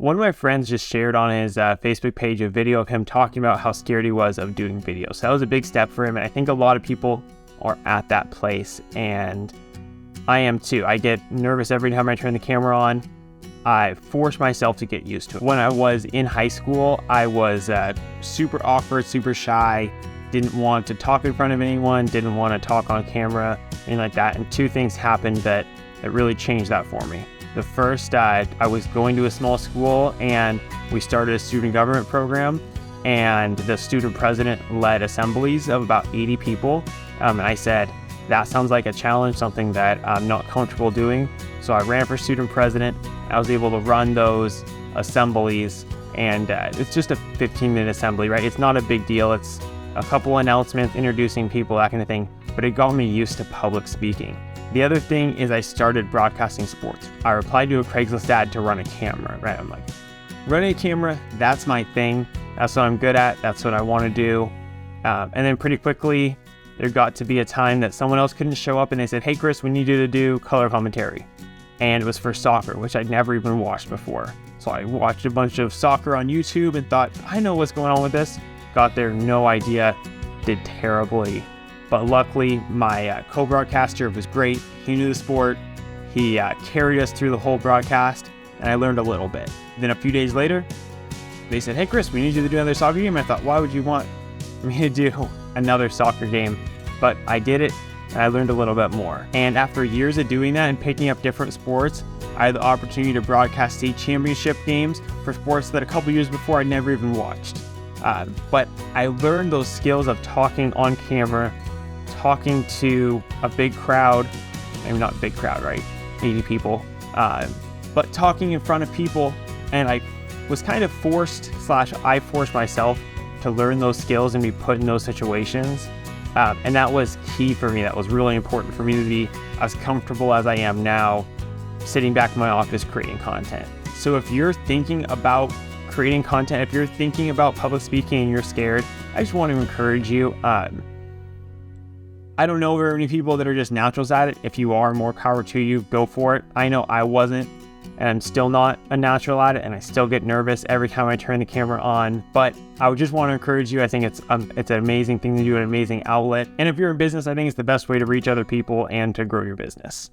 One of my friends just shared on his Facebook page a video of him talking about how scared he was of doing videos. So that was a big step for him, and I think a lot of people are at that place, and I am too. I get nervous every time I turn the camera on. I force myself to get used to it. When I was in high school, I was super awkward, super shy, didn't want to talk in front of anyone, didn't want to talk on camera, anything like that. And two things happened that really changed that for me. The first, I was going to a small school and we started a student government program, and the student president led assemblies of about 80 people. And I said, that sounds like a challenge, something that I'm not comfortable doing. So I ran for student president. I was able to run those assemblies, and it's just a 15-minute assembly, right? It's not a big deal. It's a couple announcements, introducing people, that kind of thing, but it got me used to public speaking. The other thing is I started broadcasting sports. I replied to a Craigslist ad to run a camera, right? I'm like, running a camera, that's my thing. That's what I'm good at. That's what I want to do. And then pretty quickly, there got to be a time that someone else couldn't show up, and they said, hey, Chris, we need you to do color commentary. And it was for soccer, which I'd never even watched before. So I watched a bunch of soccer on YouTube and thought, I know what's going on with this. Got there, no idea, did terribly. But luckily, my co-broadcaster was great. He knew the sport. He carried us through the whole broadcast, and I learned a little bit. Then a few days later, they said, hey, Chris, we need you to do another soccer game. I thought, why would you want me to do another soccer game? But I did it, and I learned a little bit more. And after years of doing that and picking up different sports, I had the opportunity to broadcast state championship games for sports that a couple years before I'd never even watched. But I learned those skills of talking on camera, talking to a big crowd, maybe not a big crowd, right? 80 people, but talking in front of people. And I was kind of I forced myself to learn those skills and be put in those situations. And that was key for me. That was really important for me to be as comfortable as I am now, sitting back in my office creating content. So if you're thinking about creating content, if you're thinking about public speaking and you're scared, I just want to encourage you. I don't know very many people that are just naturals at it. If you are, more power to you, go for it. I know I wasn't, and I'm still not a natural at it, and I still get nervous every time I turn the camera on. But I would just want to encourage you. I think it's an amazing thing to do, an amazing outlet. And if you're in business, I think it's the best way to reach other people and to grow your business.